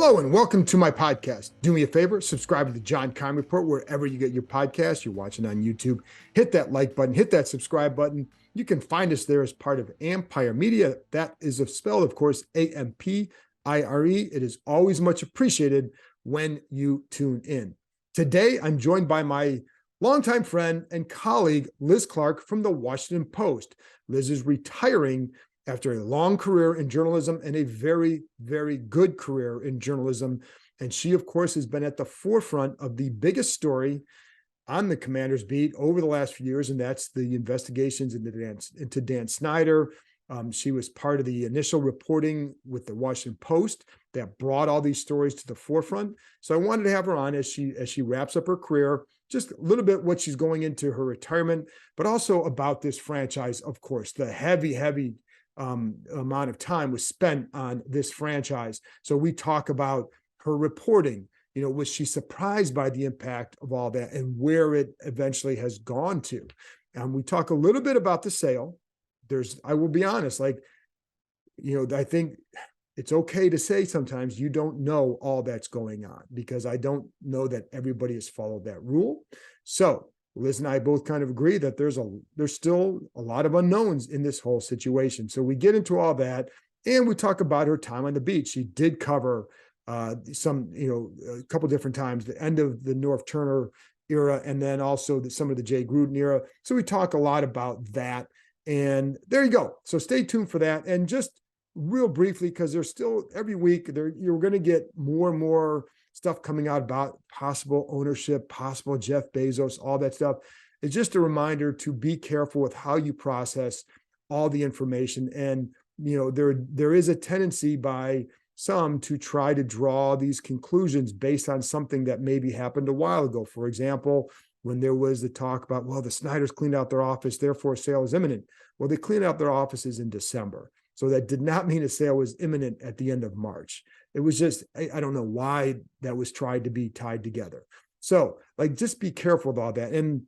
Hello and welcome to my podcast. Do me a favor, subscribe to the John Keim Report wherever you get your podcast. You're watching on YouTube. Hit that like button, hit that subscribe button. You can find us there as part of Ampire Media. That is spelled, of course, Ampire. It is always much appreciated when you tune in. Today, I'm joined by my longtime friend and colleague, Liz Clarke from the Washington Post. Liz is retiring after a long career in journalism and a very, very good career in journalism. And she, of course, has been at the forefront of the biggest story on the Commander's beat over the last few years, and that's the investigations into Dan Snyder. She was part of the initial reporting with the Washington Post that brought all these stories to the forefront. So I wanted to have her on as she wraps up her career, just a little bit what she's going into her retirement, but also about this franchise, of course, the heavy amount of time was spent on this franchise. So we talk about her reporting. Was she surprised by the impact of all that and where it eventually has gone to? And we talk a little bit about the sale. I will be honest, I think it's okay to say sometimes you don't know all that's going on, because I don't know that everybody has followed that rule. So Liz and I both kind of agree that there's still a lot of unknowns in this whole situation. So we get into all that, and we talk about her time on the beat. She did cover a couple different times, the end of the North Turner era, and then also some of the Jay Gruden era. So we talk a lot about that. And there you go. So stay tuned for that. And just real briefly, because there's still every week you're going to get more and more stuff coming out about possible ownership, possible Jeff Bezos, all that stuff. It's just a reminder to be careful with how you process all the information. And, there is a tendency by some to try to draw these conclusions based on something that maybe happened a while ago. For example, when there was the talk about, well, the Snyders cleaned out their office, therefore sale is imminent. Well, they cleaned out their offices in December. So that did not mean a sale was imminent at the end of March. It was just, I don't know why that was tried to be tied together. So just be careful with all that. And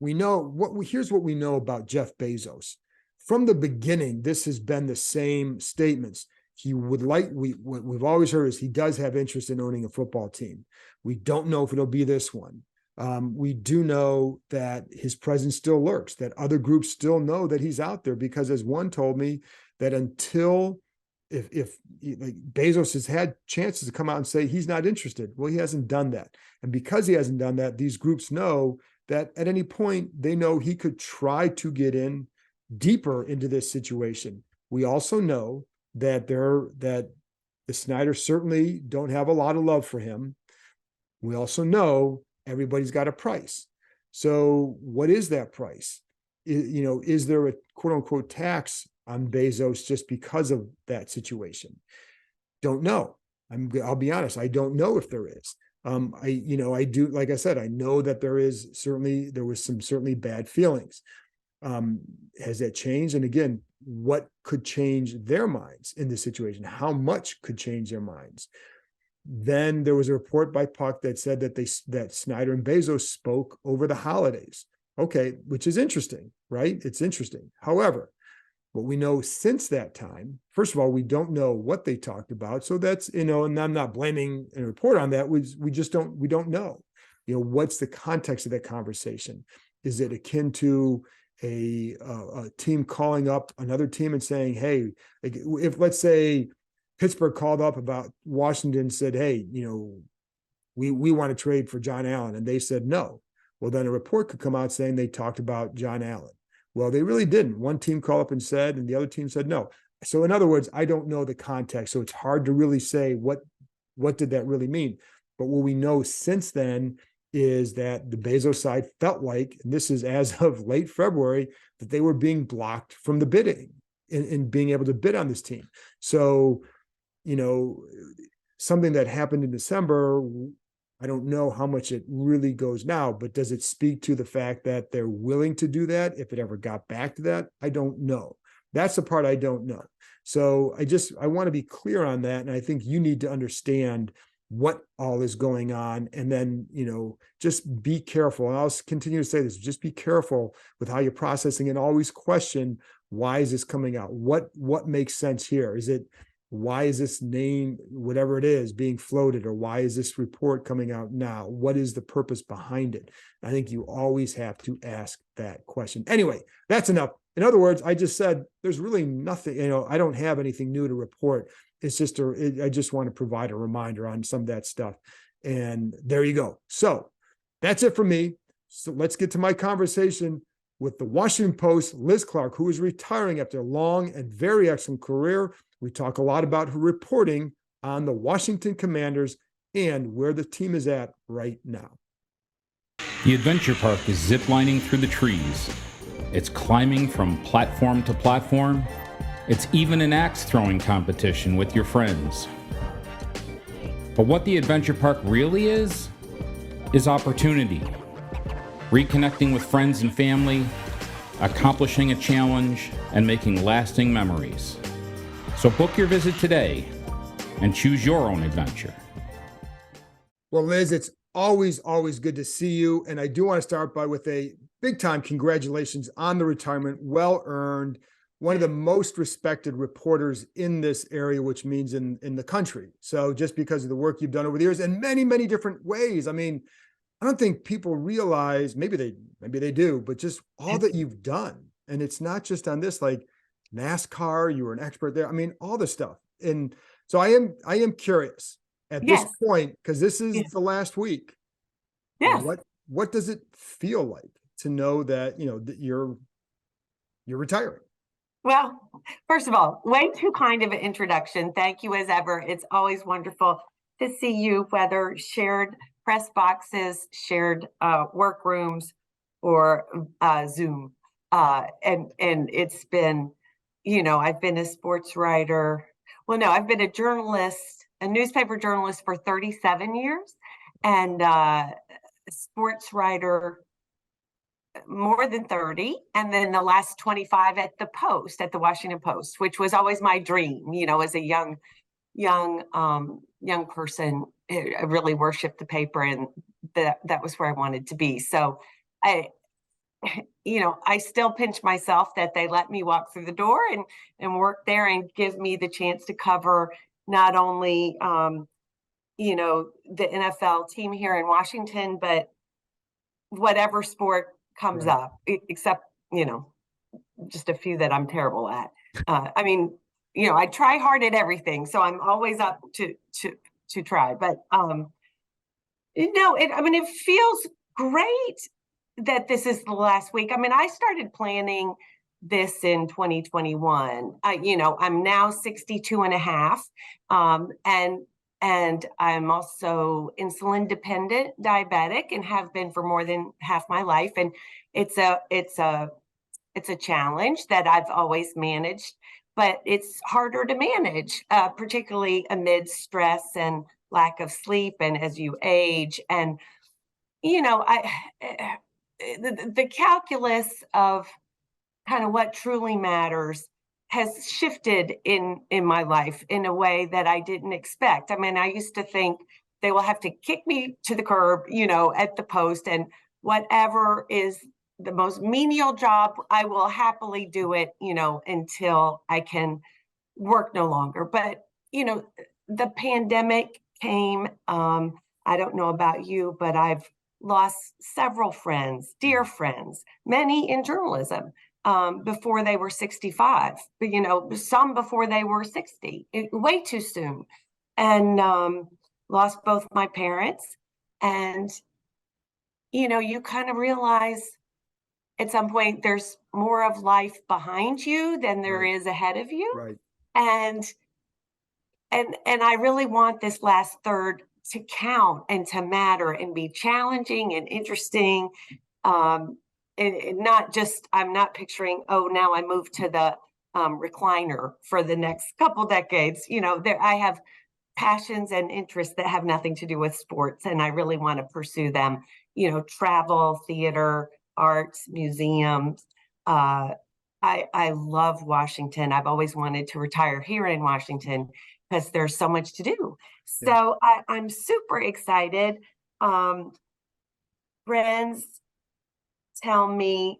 here's what we know about Jeff Bezos. From the beginning, this has been the same statements. He would what we've always heard is he does have interest in owning a football team. We don't know if it'll be this one. We do know that his presence still lurks, that other groups still know that he's out there, because as one told me, that until if Bezos has had chances to come out and say he's not interested, well, he hasn't done that. And because he hasn't done that, these groups know that at any point they know he could try to get in deeper into this situation. We also know that the Snyders certainly don't have a lot of love for him. We also know everybody's got a price. So what is that price? Is there a quote unquote tax on Bezos just because of that situation? Don't know. I'll be honest. I don't know if there is. I do, like I said, I know that there was some certainly bad feelings. Has that changed? And again, what could change their minds in this situation? How much could change their minds? Then there was a report by Puck that said that Snyder and Bezos spoke over the holidays. Okay, which is interesting, right? It's interesting. However, what we know since that time, first of all, we don't know what they talked about. So that's, and I'm not blaming a report on that. We don't know, what's the context of that conversation? Is it akin to a team calling up another team and saying, hey, if let's say Pittsburgh called up about Washington and said, hey, we want to trade for John Allen. And they said no. Well, then a report could come out saying they talked about John Allen. Well, they really didn't. One team called up and said, and the other team said no. So in other words, I don't know the context. So it's hard to really say what did that really mean. But what we know since then is that the Bezos side felt like, and this is as of late February, that they were being blocked from the bidding and being able to bid on this team. So, something that happened in December, I don't know how much it really goes now, but does it speak to the fact that they're willing to do that? If it ever got back to that, I don't know. That's the part I don't know. So I want to be clear on that. And I think you need to understand what all is going on. And then, just be careful. And I'll continue to say this, just be careful with how you're processing and always question, why is this coming out? What makes sense here? Is it why is this name, whatever it is, being floated, or why is this report coming out now? What is the purpose behind it? I think you always have to ask that question. Anyway, that's enough. In other words, I just said there's really nothing, I don't have anything new to report. It's just I just want to provide a reminder on some of that stuff. And there you go. So that's it for me. So let's get to my conversation with the Washington Post, Liz Clarke, who is retiring after a long and very excellent career. We talk a lot about her reporting on the Washington Commanders and where the team is at right now. The adventure park is ziplining through the trees. It's climbing from platform to platform. It's even an axe throwing competition with your friends. But what the adventure park really is opportunity. Reconnecting with friends and family, accomplishing a challenge, and making lasting memories. So book your visit today and choose your own adventure. Well, Liz, it's always good to see you. And I do want to start with a big time congratulations on the retirement. Well earned. One of the most respected reporters in this area, which means in the country. So just because of the work you've done over the years in many, many different ways. I mean, I don't think people realize, maybe they do, but just all that you've done. And it's not just on this, like NASCAR, you were an expert there. I mean, all the stuff. And so I am curious at this point, because this is the last week. Yes. What does it feel like to know that, that you're retiring? Well, first of all, way too kind of an introduction. Thank you as ever. It's always wonderful to see you, whether shared press boxes, shared workrooms, or Zoom. And it's been, I've been a sports writer. Well, no, I've been a journalist, a newspaper journalist for 37 years, and a sports writer more than 30, and then the last 25 at the Post, at the Washington Post, which was always my dream. As a young person, I really worshiped the paper, and that was where I wanted to be. So I still pinch myself that they let me walk through the door and work there and give me the chance to cover not only the NFL team here in Washington, but whatever sport comes up, except, just a few that I'm terrible at. I try hard at everything, so I'm always up to try. But it feels great that this is the last week. I started planning this in 2021. I'm now 62 and a half, and I'm also insulin dependent diabetic and have been for more than half my life. And it's a challenge that I've always managed, but it's harder to manage, particularly amid stress and lack of sleep and as you age. And, the calculus of kind of what truly matters has shifted in my life in a way that I didn't expect. I used to think they will have to kick me to the curb, at the Post, and whatever is the most menial job, I will happily do it, until I can work no longer. But, the pandemic came. I don't know about you, but I've lost several friends, dear friends, many in journalism, before they were 65, but some before they were 60, way too soon, and lost both my parents. And you kind of realize at some point there's more of life behind you than there is ahead of you. Right. And I really want this last third to count and to matter and be challenging and interesting. And not just, I'm not picturing, now I move to the recliner for the next couple decades. I have passions and interests that have nothing to do with sports, and I really want to pursue them. Travel, theater, arts, museums. I love Washington. I've always wanted to retire here in Washington because there's so much to do. So I'm super excited. Friends tell me,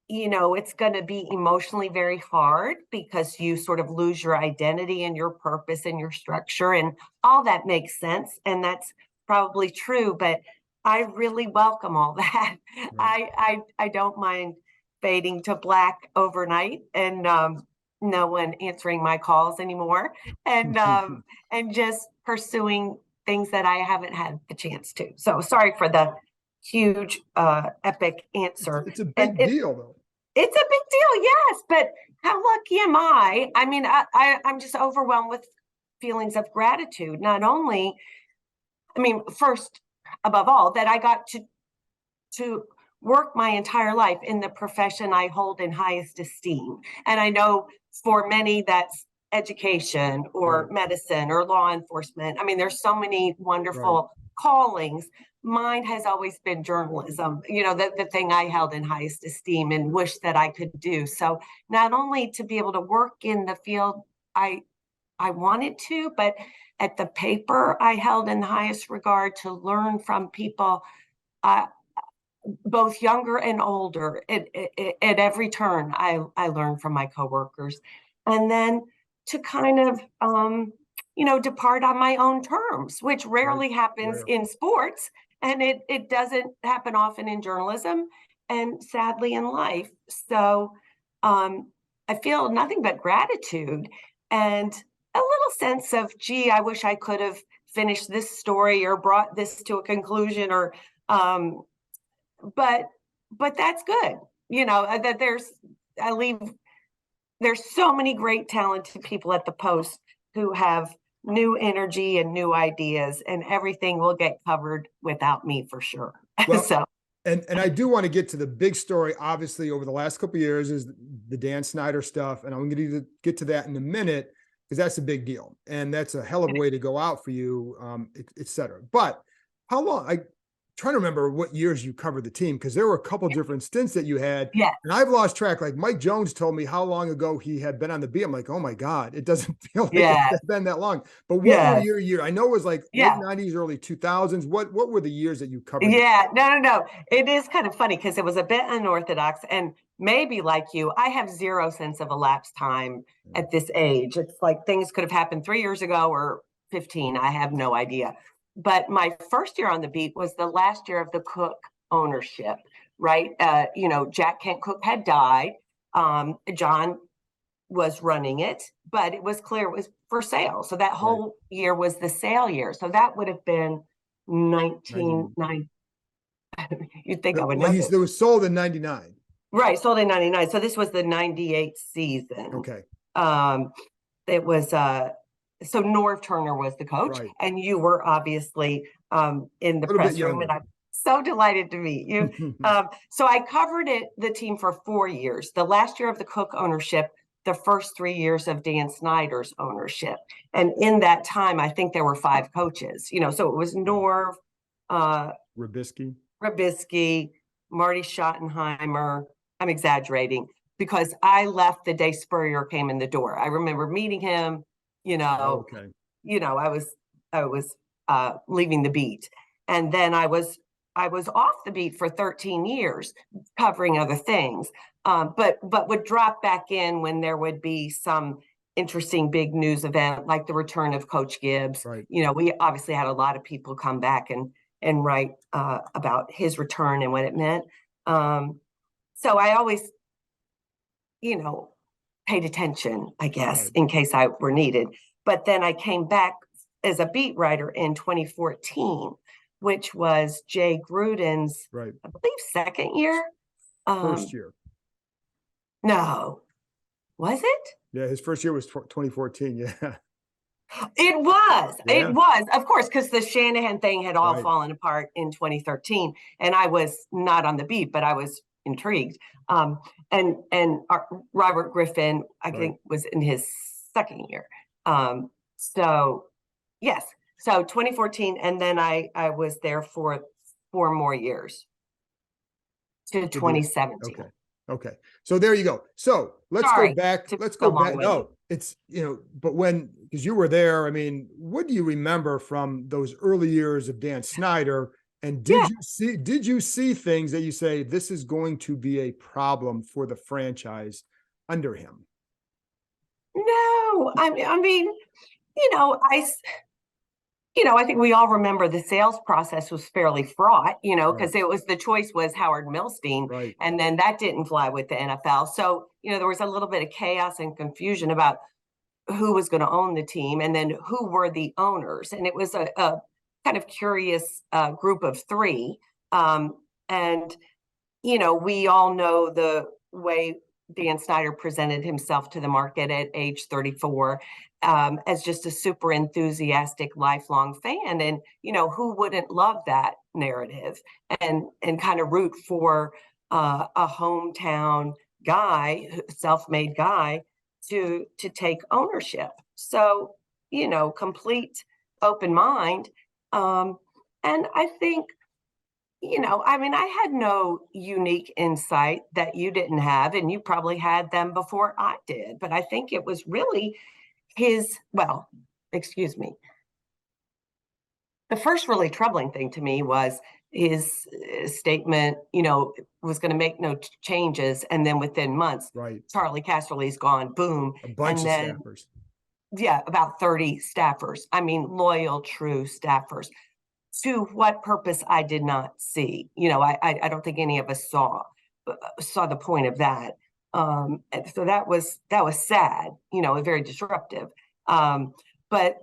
it's going to be emotionally very hard because you sort of lose your identity and your purpose and your structure, and all that makes sense. And that's probably true, but I really welcome all that. Right. I don't mind fading to black overnight and no one answering my calls anymore, and just pursuing things that I haven't had the chance to. So sorry for the huge epic answer. It's a And big deal, though. it's a big deal, yes, but how lucky am I? I mean, I'm just overwhelmed with feelings of gratitude. Not only, I mean, first above all, that I got to work my entire life in the profession I hold in highest esteem. And I know for many that's education or Right. medicine or law enforcement. I mean, there's so many Right. wonderful callings. Mine has always been journalism, the thing I held in highest esteem and wish that I could do. So not only to be able to work in the field I wanted to, but at the paper I held in the highest regard, to learn from people, both younger and older. At every turn, I learned from my coworkers, and then to kind of depart on my own terms, which Right. rarely happens Rare. in sports, and it doesn't happen often in journalism, and sadly in life. So I feel nothing but gratitude and a little sense of, gee, I wish I could have finished this story or brought this to a conclusion, or um, but that's good. That I leave there's so many great talented people at the Post who have new energy and new ideas, and everything will get covered without me for sure. Well, So and I do want to get to the big story, obviously, over the last couple of years, is the Dan Snyder stuff. And I'm going to get to that in a minute, because that's a big deal. And that's a hell of a way to go out for you, et cetera. But how long, trying to remember what years you covered the team, because there were a couple different stints that you had. yeah, And I've lost track. Like Mike Jones told me how long ago he had been on the beat. I'm like, oh my God, it doesn't feel like yeah, it's been that long. But what were yeah, your year? I know it was like late yeah. 90s, early 2000s. What were the years that you covered? Yeah, no. It is kind of funny because it was a bit unorthodox, and maybe like you, I have zero sense of elapsed time at this age. It's like things could have happened 3 years ago or 15. I have no idea. But my first year on the beat was the last year of the Cook ownership, right? Jack Kent Cook had died. John was running it, but it was clear it was for sale. So that whole year was the sale year. So that would have been 1990. You'd think I would know this. It was sold in 99. Right, sold in 99. So this was the 98 season. Okay. It was so Norv Turner was the coach, Right. and you were obviously in the A little press bit room, younger. and I'm so delighted to meet you. So I covered the team for 4 years. The last year of the Cook ownership, the first 3 years of Dan Snyder's ownership. And in that time, I think there were 5 coaches, so it was Norv, Rabisky, Marty Schottenheimer. I'm exaggerating because I left the day Spurrier came in the door. I remember meeting him, Okay. I was leaving the beat. And then I was off the beat for 13 years covering other things, but would drop back in when there would be some interesting big news event like the return of Coach Gibbs. Right. We obviously had a lot of people come back and write about his return and what it meant. So I always, paid attention, I guess, Right. in case I were needed. But then I came back as a beat writer in 2014, which was Jay Gruden's, Right. I believe, second year. First year. No, was it? Yeah, his first year was 2014. Yeah. It was. Yeah. It was, of course, because the Shanahan thing had all Right. fallen apart in 2013, and I was not on the beat, but I was intrigued. And Robert Griffin, I think, was in his second year. So yes, so 2014, and then I was there for 4 more years to 2017. Okay. So there you go. So let's Sorry go back. to Let's be so go back. long-winded. No, it's, but because you were there, I mean, what do you remember from those early years of Dan Snyder? And Yeah. did you see things that you say, this is going to be a problem for the franchise under him? No, I mean, you know, I think we all remember the sales process was fairly fraught, because the choice was Howard Milstein, Right. and then that didn't fly with the NFL. So, there was a little bit of chaos and confusion about who was going to own the team and then who were the owners. And it was a kind of curious group of three. And, we all know the way Dan Snyder presented himself to the market at age 34 as just a super enthusiastic, lifelong fan. And, who wouldn't love that narrative and kind of root for a hometown guy, self-made guy, to take ownership. So, complete open mind. And I think, I had no unique insight that you didn't have, and you probably had them before I did. But I think it was really excuse me. The first really troubling thing to me was his statement, was going to make no changes. And then within months, Right. Charlie Casserly's gone, boom. A bunch and of then, staffers. Yeah, about 30 staffers. I mean, loyal, true staffers. To what purpose, I did not see. I don't think any of us saw the point of that. And so that was sad, very disruptive. But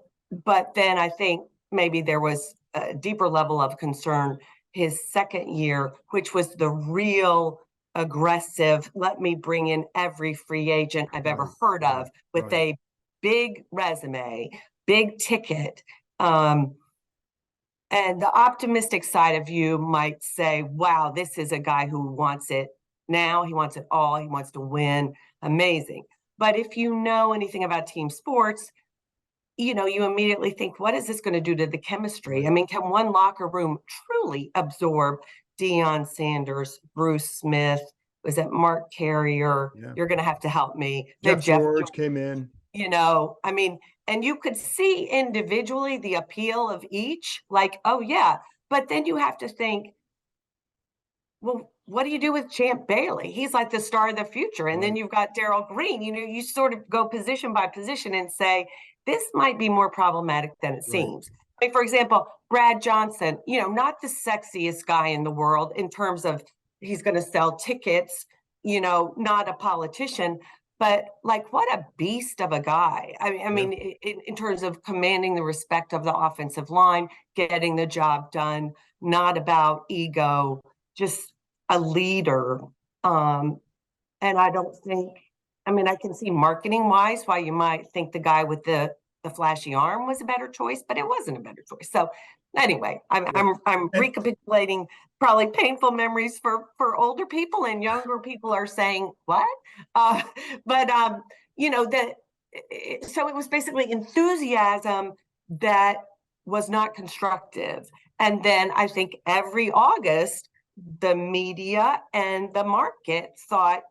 then I think maybe there was a deeper level of concern his second year, which was the real aggressive, let me bring in every free agent I've ever heard of with a big resume, big ticket. And the optimistic side of you might say, wow, this is a guy who wants it now. He wants it all. He wants to win. Amazing. But if you know anything about team sports, you immediately think, what is this going to do to the chemistry? Right. I mean, can one locker room truly absorb Deion Sanders, Bruce Smith? Was it Mark Carrier? Yeah. You're going to have to help me. Jeff George came in. And you could see individually the appeal of each, like, oh yeah, but then you have to think, well, what do you do with Champ Bailey? He's like the star of the future. And then you've got Darryl Green. You sort of go position by position and say, this might be more problematic than it seems. Like, for example, Brad Johnson, not the sexiest guy in the world in terms of he's going to sell tickets, not a politician. But like, what a beast of a guy. I mean, in terms of commanding the respect of the offensive line, getting the job done, not about ego, just a leader. And I don't think, I can see marketing wise why you might think the guy with the flashy arm was a better choice, but it wasn't a better choice. So anyway, I'm recapitulating probably painful memories for older people, and younger people are saying what? So it was basically enthusiasm that was not constructive. And then I think every August, the media and the market thought,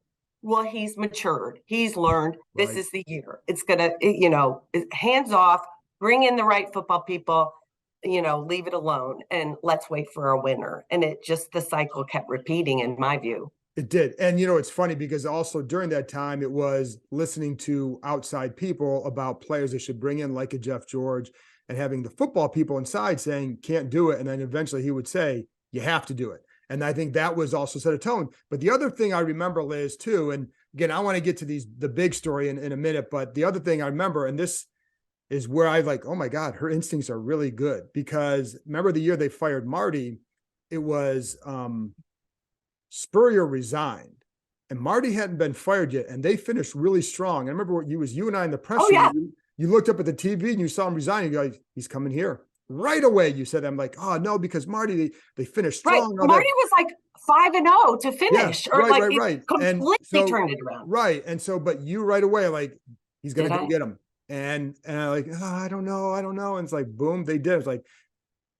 well, he's matured. He's learned. This is the year. It's going to, hands off, bring in the right football people, leave it alone, and let's wait for a winner. And the cycle kept repeating, in my view. It did. And, it's funny because also during that time, it was listening to outside people about players they should bring in, like a Jeff George, and having the football people inside saying, can't do it. And then eventually he would say, you have to do it. And I think that was also set a tone. But the other thing I remember, Liz, too, and again, I want to get to the big story in a minute, but the other thing I remember, and this is where I like, oh my God, her instincts are really good, because remember the year they fired Marty, it was Spurrier resigned and Marty hadn't been fired yet. And they finished really strong. I remember you and I in the press room, you looked up at the TV and you saw him resign. You go, he's coming here. Right away, you said, I'm like, oh no, because Marty, they finished strong. Right. Marty was like 5-0 to finish, right. Completely turned it around. Right. And so, but you right away, like, he's going to go get him. And I like, oh, I don't know. And it's like, boom, they did. It's like,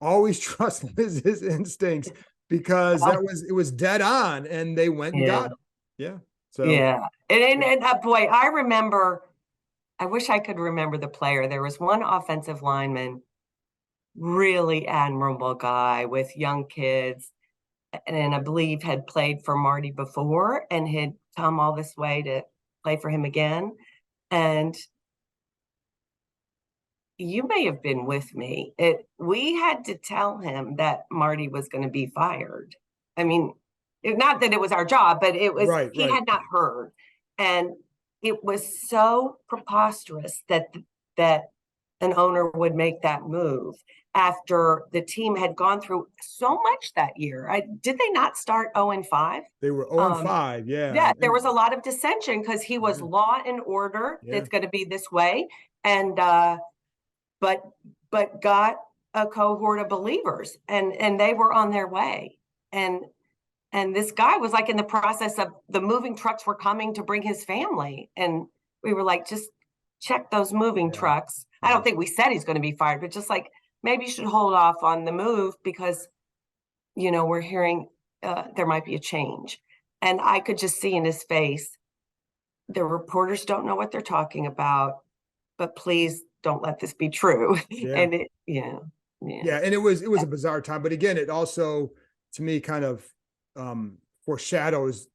always trust his instincts, because it was dead on, and they went and got him. Yeah. So And boy, I remember, I wish I could remember the player. There was one offensive lineman really admirable guy with young kids, and I believe had played for Marty before and had come all this way to play for him again. And you may have been with me. We had to tell him that Marty was going to be fired. I mean, not that it was our job, but it was, Right, he right. had not heard. And it was so preposterous that an owner would make that move after the team had gone through so much that year. Did they not start 0-5? They were 0-5, yeah. Yeah, there was a lot of dissension because he was Yeah. law and order. Yeah. It's going to be this way. And but got a cohort of believers, and they were on their way. And this guy was like in the process of, the moving trucks were coming to bring his family, and we were like, just check those moving trucks. I don't think we said he's going to be fired, but just like, maybe you should hold off on the move because, we're hearing there might be a change. And I could just see in his face, the reporters don't know what they're talking about, but please don't let this be true. Yeah. And Yeah, and it was a bizarre time, but again, it also, to me, kind of foreshadows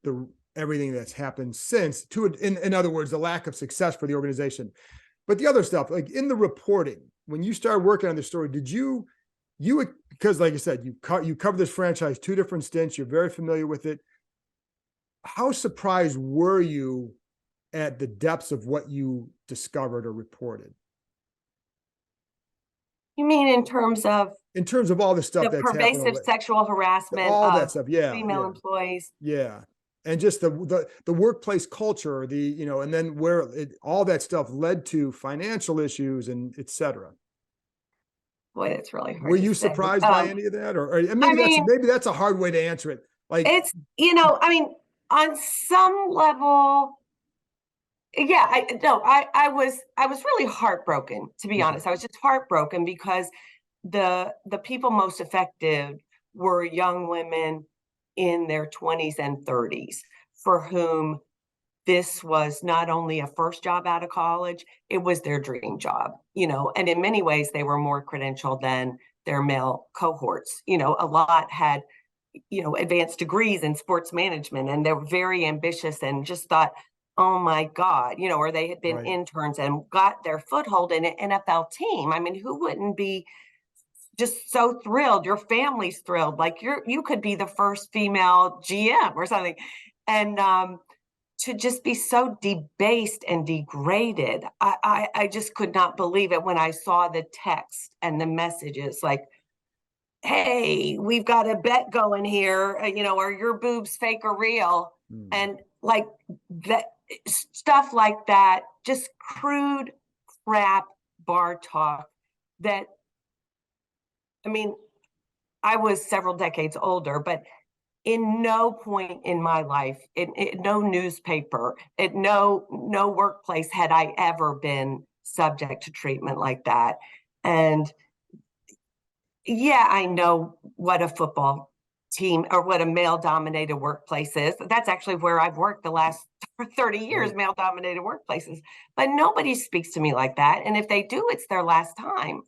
everything that's happened since. In other words, the lack of success for the organization. But the other stuff, like in the reporting, when you started working on the story, did you because like I said, you cover this franchise 2 different stints, you're very familiar with it. How surprised were you at the depths of what you discovered or reported? You mean in terms of all the stuff the that's pervasive sexual harassment all of that stuff, female employees? Yeah. And just the workplace culture, and then where all that stuff led to financial issues and et cetera. Boy, it's really hard. Were you surprised by any of that? Or maybe that's a hard way to answer it. Like, it's, I mean, on some level, yeah, I was really heartbroken, to be honest. I was just heartbroken because the people most affected were young women in their 20s and 30s for whom this was not only a first job out of college, it was their dream job, and in many ways they were more credentialed than their male cohorts. A lot had, advanced degrees in sports management, and they were very ambitious and just thought, oh my God, or they had been interns and got their foothold in an NFL team. I mean, who wouldn't be just so thrilled? Your family's thrilled, like you could be the first female GM or something. And to just be so debased and degraded, I just could not believe it when I saw the text and the messages like, hey, we've got a bet going here, are your boobs fake or real? And like that stuff like that, just crude crap bar talk that, I mean, I was several decades older, but in no point in my life, in no newspaper, at no workplace had I ever been subject to treatment like that. And yeah, I know what a football team or what a male-dominated workplace is. That's actually where I've worked the last 30 years, male-dominated workplaces. But nobody speaks to me like that. And if they do, it's their last time,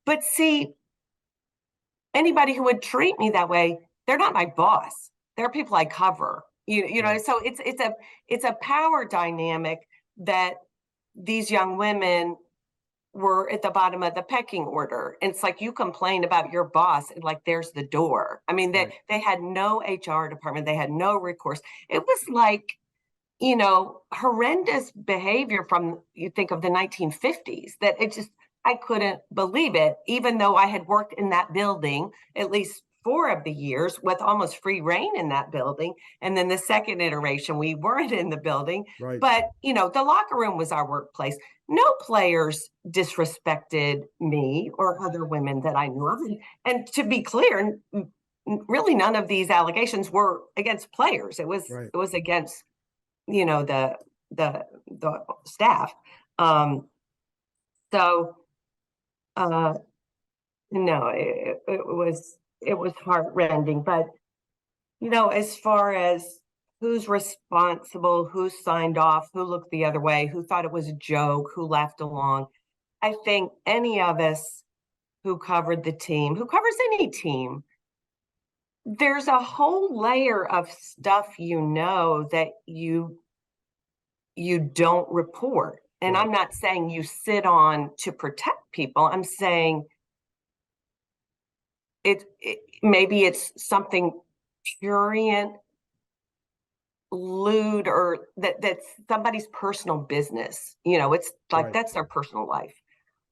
But see, anybody who would treat me that way, they're not my boss. They're people I cover. So it's a power dynamic that these young women were at the bottom of the pecking order. And it's like, you complain about your boss and like, there's the door. I mean, they had no HR department. They had no recourse. It was like, horrendous behavior from, you think of the 1950s, that I couldn't believe it, even though I had worked in that building at least 4 of the years with almost free reign in that building. And then the second iteration, we weren't in the building, but the locker room was our workplace. No players disrespected me or other women that I knew of. And to be clear, really none of these allegations were against players. It was against, the staff. No, it was heartrending. But as far as who's responsible, who signed off, who looked the other way, who thought it was a joke, who laughed along, I think any of us who covered the team, who covers any team, there's a whole layer of stuff that you don't report. And Right. I'm not saying you sit on to protect people. I'm saying maybe it's something prurient, lewd, or that's somebody's personal business. It's like Right. that's their personal life.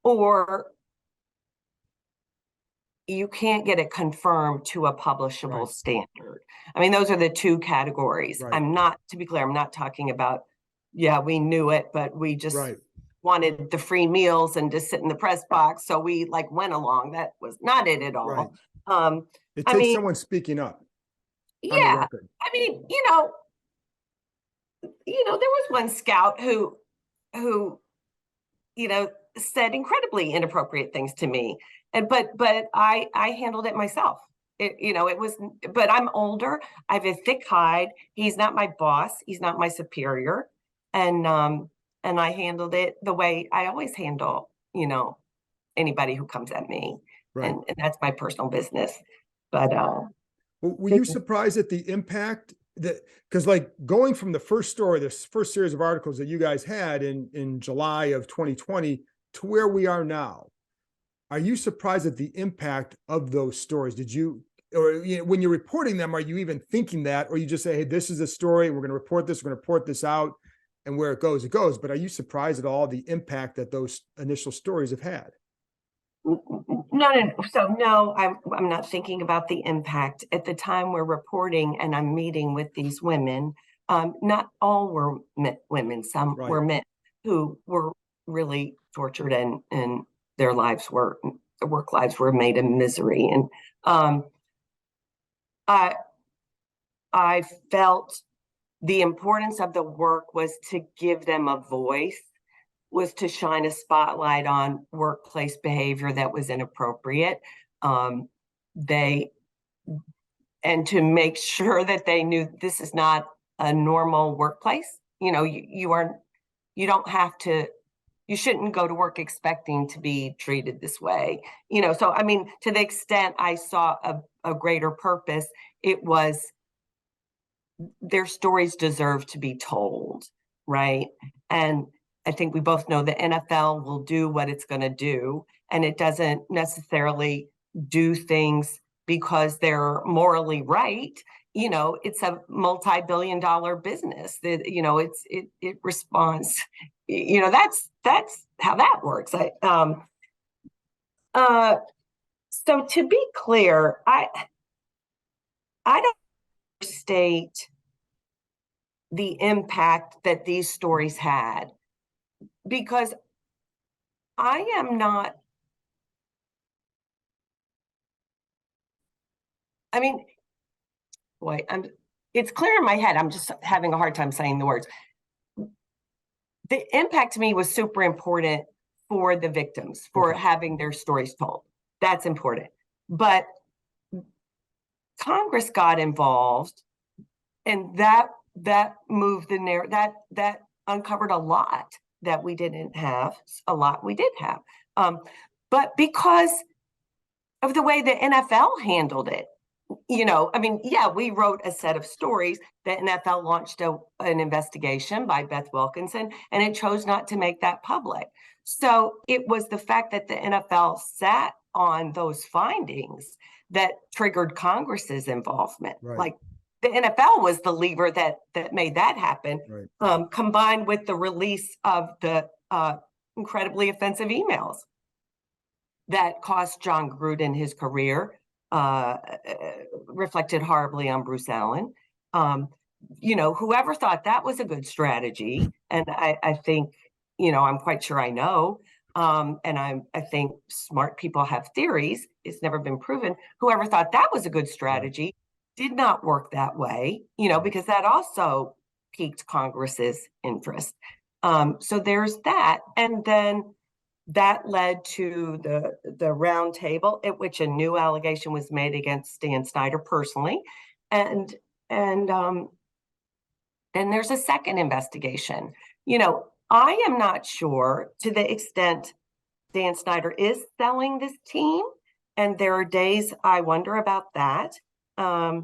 Or you can't get it confirmed to a publishable Right. standard. I mean, those are the two categories. Right. To be clear, I'm not talking about, yeah, we knew it, but we just Right. wanted the free meals and to sit in the press box. So we went along. That was not it at Right. all. It I takes mean, someone speaking up on the yeah, record. I mean, there was one scout who, said incredibly inappropriate things to me. But I handled it myself. It was, but I'm older. I have a thick hide. He's not my boss. He's not my superior. And I handled it the way I always handle, anybody who comes at me. Right. And that's my personal business. But Were you surprised at the impact that, because going from the first story, this first series of articles that you guys had in July of 2020 to where we are now, are you surprised at the impact of those stories? Did you, or when you're reporting them, are you even thinking that, or you just say, hey, this is a story, we're going to report this, we're going to report this out, and where it goes, it goes. But are you surprised at all the impact that those initial stories have had? No. So no, I'm not thinking about the impact at the time we're reporting, and I'm meeting with these women. Not all were women; some Right. were men who were really tortured, and their work lives were made a misery. And I felt the importance of the work was to give them a voice, was to shine a spotlight on workplace behavior that was inappropriate. They and to make sure that they knew this is not a normal workplace. You don't have to. You shouldn't go to work expecting to be treated this way. So I mean, to the extent I saw a greater purpose, it was their stories deserve to be told, right? And I think we both know the NFL will do what it's going to do, and it doesn't necessarily do things because they're morally right. It's a multi-billion-dollar business that it responds. That's how that works. So to be clear, I don't state the impact that these stories had, because I am not, I mean, boy, it's clear in my head. I'm just having a hard time saying the words. The impact to me was super important for the victims, for having their stories told. That's important. But Congress got involved, and that moved the narrative, that uncovered a lot that we didn't have, a lot we did have. But because of the way the NFL handled it, I mean, yeah, we wrote a set of stories. The NFL launched an investigation by Beth Wilkinson, and it chose not to make that public. So it was the fact that the NFL sat on those findings that triggered Congress's involvement. Right. Like the NFL was the lever that made that happen, right. Combined with the release of the incredibly offensive emails that cost John Gruden his career, reflected horribly on Bruce Allen. Whoever thought that was a good strategy, and I think, I'm quite sure I know, and I think smart people have theories. It's never been proven. Whoever thought that was a good strategy did not work that way, because that also piqued Congress's interest. So there's that, and then that led to the round table at which a new allegation was made against Stan Snyder personally, and then there's a second investigation. I am not sure, to the extent Dan Snyder is selling this team, and there are days I wonder about that. I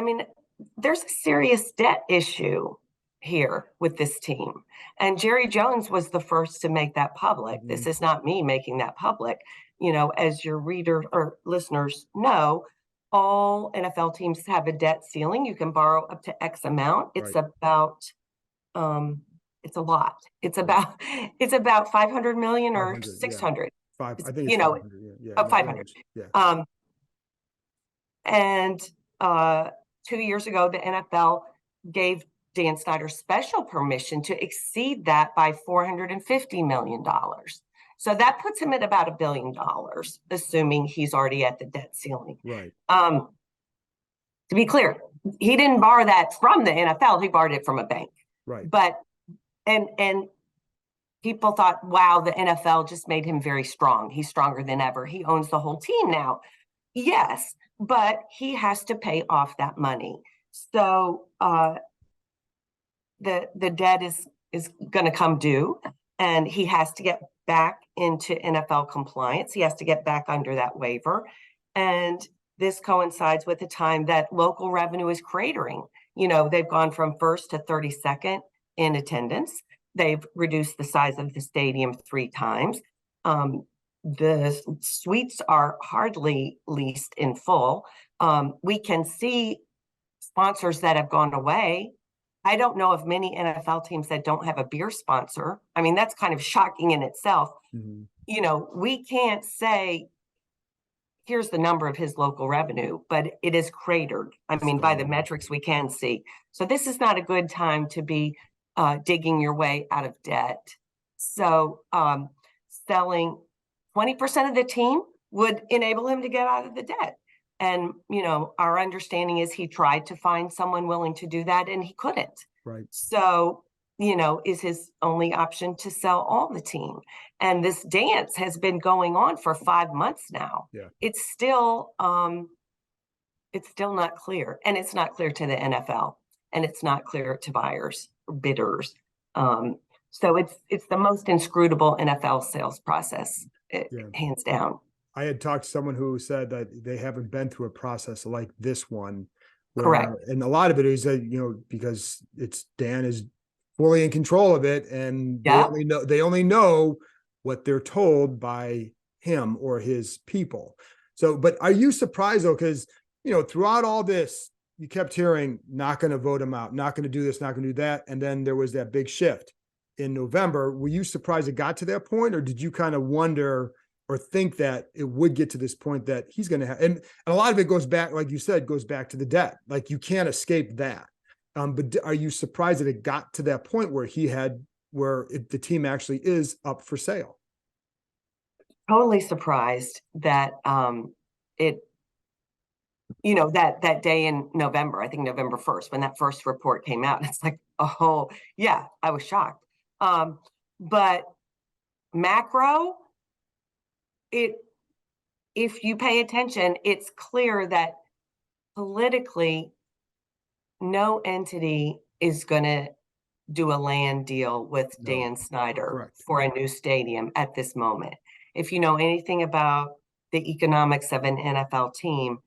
mean, there's a serious debt issue here with this team. And Jerry Jones was the first to make that public. This is not me making that public. As your reader or listeners know, all NFL teams have a debt ceiling. You can borrow up to X amount. It's about it's a lot. It's about 500 million or 600. Yeah. I think it's 500. Yeah. 500. Yeah. And 2 years ago, the NFL gave Dan Snyder special permission to exceed that by $450 million. So that puts him at about $1 billion, assuming he's already at the debt ceiling. Right. To be clear, he didn't borrow that from the NFL. He borrowed it from a bank. Right. But and people thought, wow, the NFL just made him very strong. He's stronger than ever. He owns the whole team now. Yes, but he has to pay off that money. So the debt is going to come due, and he has to get back into NFL compliance. He has to get back under that waiver. And this coincides with the time that local revenue is cratering. They've gone from first to 32nd in attendance. They've reduced the size of the stadium 3 times. The suites are hardly leased in full. We can see sponsors that have gone away. I don't know of many NFL teams that don't have a beer sponsor. I mean, that's kind of shocking in itself. Mm-hmm. We can't say, here's the number of his local revenue, but it is cratered. I mean, by the metrics we can see. So this is not a good time to be digging your way out of debt. So selling 20% of the team would enable him to get out of the debt. And, our understanding is he tried to find someone willing to do that, and he couldn't. Right. So, is his only option to sell all the team. And this dance has been going on for 5 months now. Yeah. It's still not clear. And it's not clear to the NFL, and it's not clear to buyers or bidders. So it's the most inscrutable NFL sales process, hands down. I had talked to someone who said that they haven't been through a process like this one. Correct. And a lot of it is that, because Dan is fully in control of it, and they only know what they're told by him or his people. So, but are you surprised though? Because, throughout all this, you kept hearing, not going to vote him out, not going to do this, not going to do that. And then there was that big shift in November. Were you surprised it got to that point, or did you kind of wonder or think that it would get to this point that he's going to have, and a lot of it goes back, like you said, goes back to the debt. Like, you can't escape that. But are you surprised that it got to that point where the team actually is up for sale? Totally surprised that that day in November, I think November 1st, when that first report came out, it's like, oh yeah, I was shocked. But macro, if you pay attention, it's clear that politically, no entity is going to do a land deal with Dan Snyder for a new stadium at this moment. If you know anything about the economics of an NFL team,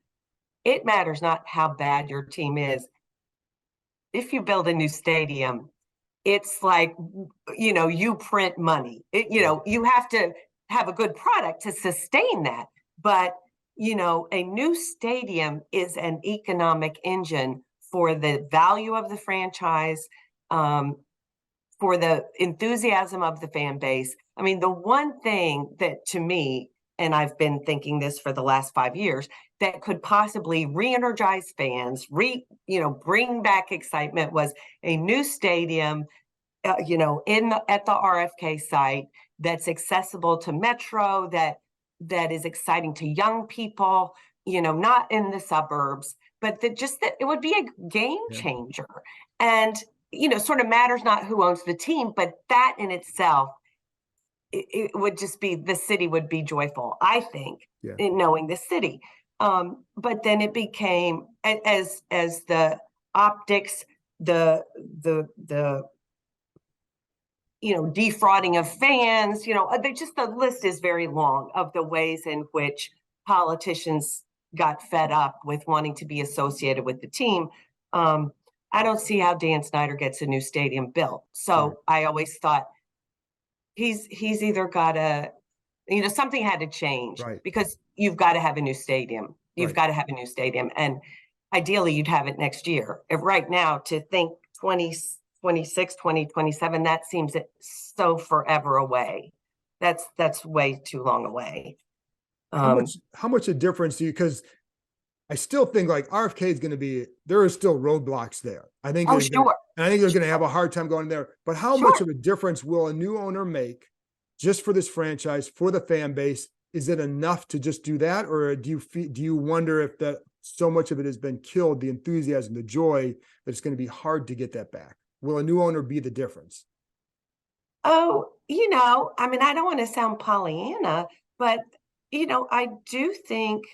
it matters not how bad your team is. If you build a new stadium, it's like, you print money. You have to have a good product to sustain that. But, a new stadium is an economic engine for the value of the franchise, for the enthusiasm of the fan base. I mean, the one thing that, to me, and I've been thinking this for the last 5 years, that could possibly re-energize fans, bring back excitement, was a new stadium, at the RFK site that's accessible to Metro, that is exciting to young people, not in the suburbs, but that it would be a game changer. And, sort of matters not who owns the team, but that in itself, it would just be, the city would be joyful, I think, in knowing the city. But then it became, as the optics, the defrauding of fans, the list is very long of the ways in which politicians got fed up with wanting to be associated with the team. I don't see how Dan Snyder gets a new stadium built. So I always thought he's either got to, something had to change, because you've got to have a new stadium. You've got to have a new stadium. And ideally you'd have it next year. If right now to think 2026, 2027, that seems so forever away. That's way too long away. How much a difference do you, because I still think like RFK is going to be, there are still roadblocks there. I think, and I think they're going to have a hard time going there, but how much of a difference will a new owner make just for this franchise, for the fan base? Is it enough to just do that? Or do you wonder if that so much of it has been killed, the enthusiasm, the joy, that it's going to be hard to get that back? Will a new owner be the difference? Oh, I don't want to sound Pollyanna, but I do think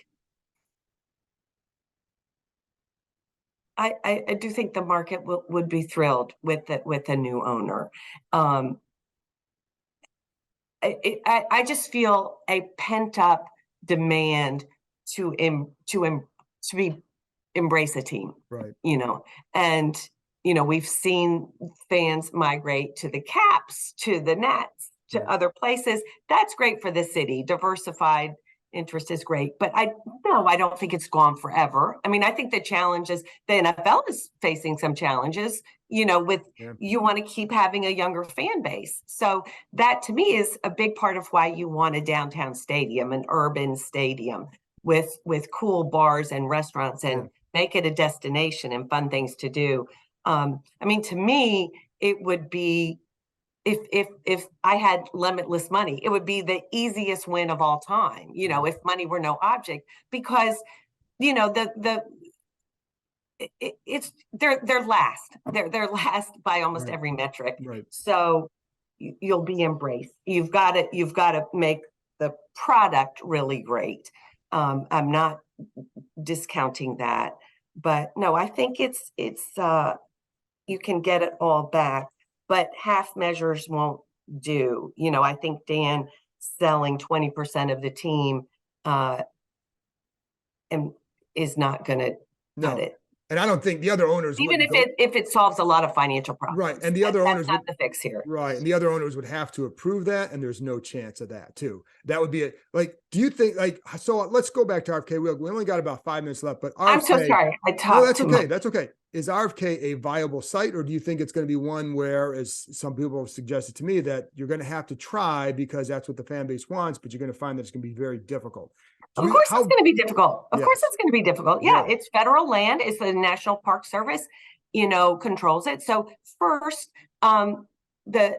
I do think the market would be thrilled with a new owner. I just feel a pent up demand to embrace a team, right? And we've seen fans migrate to the Caps, to the Nets, to other places. That's great for the city. Diversified interest is great, but I don't think it's gone forever. I mean, I think the challenge is the NFL is facing some challenges, with you want to keep having a younger fan base. So that to me is a big part of why you want a downtown stadium, an urban stadium with cool bars and restaurants, and make it a destination and fun things to do. To me, it would be, if I had limitless money, it would be the easiest win of all time, if money were no object, because, they're last by almost every metric. Right. So you'll be embraced. You've got to make the product really great. I'm not discounting that, but no, I think it's you can get it all back, but half measures won't do. I think Dan selling 20% of the team is not going to cut it. And I don't think the other owners, even if it solves a lot of financial problems, right? And the other owners, that's not the fix here, right? And the other owners would have to approve that, and there's no chance of that too. That would be it. Like, do you think so? Let's go back to RFK. We only got about 5 minutes left, but RFK, I'm so sorry. I talked. No, that's okay. That's okay. Is RFK a viable site, or do you think it's going to be one where, as some people have suggested to me, that you're going to have to try because that's what the fan base wants, but you're going to find that it's going to be very difficult? Of course it's going to be difficult. Of course it's going to be difficult. Yeah, it's federal land. It's the National Park Service, controls it. So first, the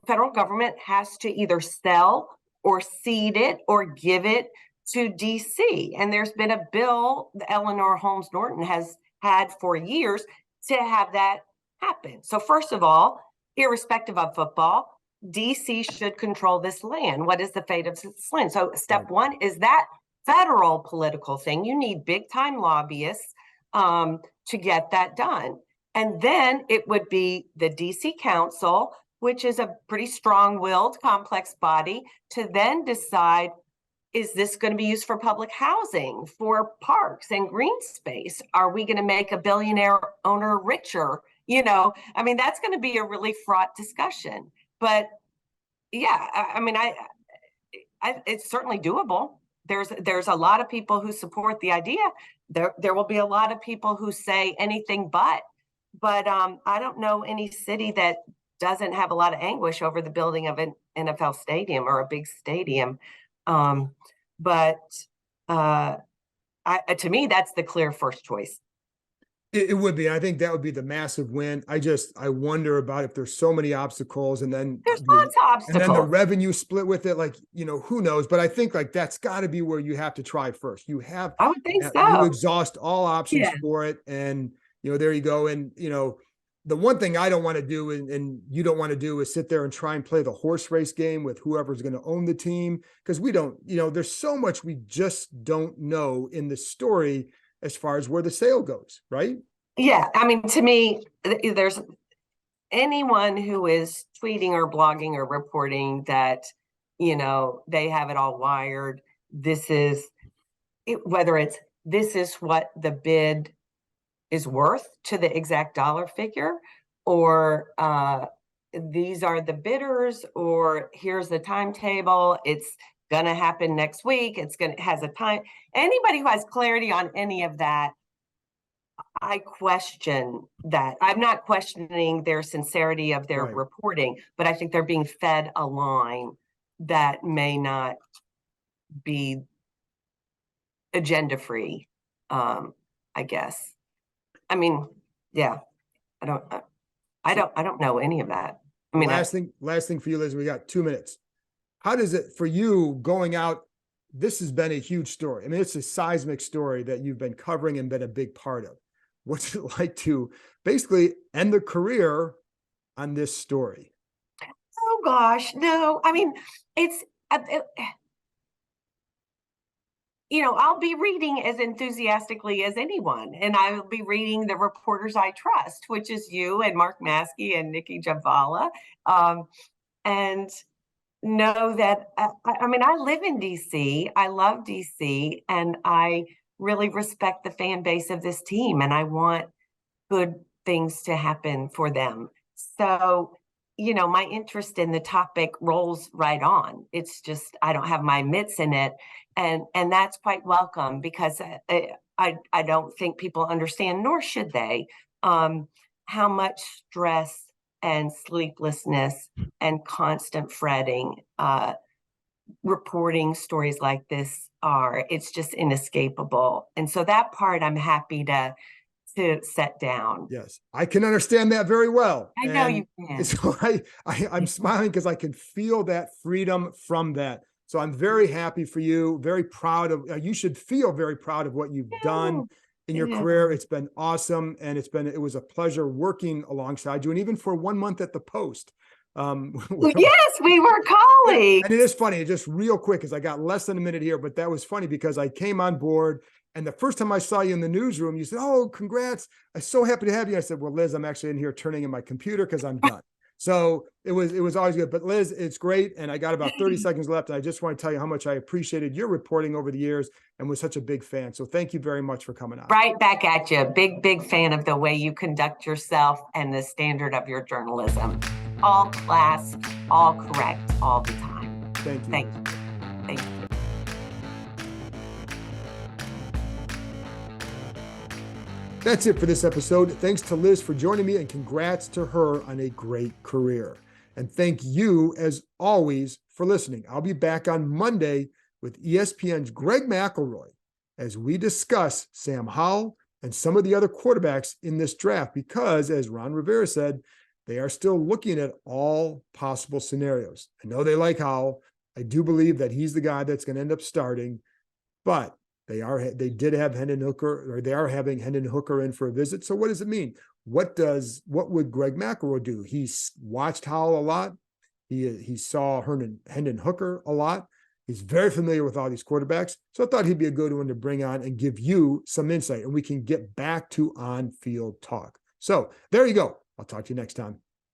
federal government has to either sell or cede it or give it to DC. And there's been a bill that Eleanor Holmes Norton has had for years to have that happen. So first of all, irrespective of football, DC should control this land. What is the fate of this land? So step one is that federal political thing. You need big time lobbyists to get that done. And then it would be the DC Council, which is a pretty strong-willed, complex body, to then decide, is this going to be used for public housing, for parks and green space? Are we going to make a billionaire owner richer? That's going to be a really fraught discussion. But yeah, it's certainly doable. There's a lot of people who support the idea. There will be a lot of people who say anything but I don't know any city that doesn't have a lot of anguish over the building of an NFL stadium or a big stadium. To me, that's the clear first choice. It would be. I think that would be the massive win. I wonder about if there's so many obstacles, and then there's lots of obstacles, and then the revenue split with it. Who knows? But I think that's got to be where you have to try first. I would think so. You exhaust all options for it, and there you go. And the one thing I don't want to do, and you don't want to do, is sit there and try and play the horse race game with whoever's going to own the team, because we don't. There's so much we just don't know in the story as far as where the sale goes, right? Yeah. To me, there's anyone who is tweeting or blogging or reporting that, they have it all wired, this is whether it's this is what the bid is worth to the exact dollar figure, or these are the bidders, or here's the timetable, it's gonna happen next week, has a time. Anybody who has clarity on any of that, I question that. I'm not questioning their sincerity of their reporting, but I think they're being fed a line that may not be agenda free, I guess. I mean, yeah, I don't know any of that. I mean, last thing for you, Liz, we got 2 minutes. How does it for you going out? This has been a huge story. I mean, it's a seismic story that you've been covering and been a big part of. What's it like to basically end the career on this story? Oh gosh, no. I mean, it's I'll be reading as enthusiastically as anyone, and I will be reading the reporters I trust, which is you and Mark Maskey and Nikki Javala, and know that, I mean, I live in DC, I love DC, and I really respect the fan base of this team, and I want good things to happen for them. So, my interest in the topic rolls right on. It's just, I don't have my mitts in it. And that's quite welcome, because I don't think people understand, nor should they, how much stress and sleeplessness and constant fretting reporting stories like this are. It's just inescapable. And so that part I'm happy to set down. Yes, I can understand that very well. I know you can. So I'm smiling because I can feel that freedom from that. So I'm very happy for you, very proud of, you should feel very proud of what you've done in your career. It's been awesome. And it was a pleasure working alongside you. And even for 1 month at the Post. Yes, we were colleagues. And it is funny, just real quick, because I got less than a minute here, but that was funny because I came on board, and the first time I saw you in the newsroom, you said, "Oh, congrats. I'm so happy to have you." I said, "Well, Liz, I'm actually in here turning in my computer because I'm done." So it was always good. But Liz, it's great. And I got about 30 seconds left. And I just want to tell you how much I appreciated your reporting over the years and was such a big fan. So thank you very much for coming on. Right back at you. Big fan of the way you conduct yourself and the standard of your journalism. All class, all correct, all the time. Thank you. Thank you. Thank you. That's it for this episode. Thanks to Liz for joining me, and congrats to her on a great career. And thank you, as always, for listening. I'll be back on Monday with ESPN's Greg McElroy as we discuss Sam Howell and some of the other quarterbacks in this draft, because, as Ron Rivera said, they are still looking at all possible scenarios. I know they like Howell. I do believe that he's the guy that's going to end up starting, but they did have Hendon Hooker, or they are having Hendon Hooker in for a visit. So what does it mean? What would Greg McElroy do? He's watched Howell a lot. He saw Hendon Hooker a lot. He's very familiar with all these quarterbacks. So I thought he'd be a good one to bring on and give you some insight, and we can get back to on-field talk. So there you go. I'll talk to you next time.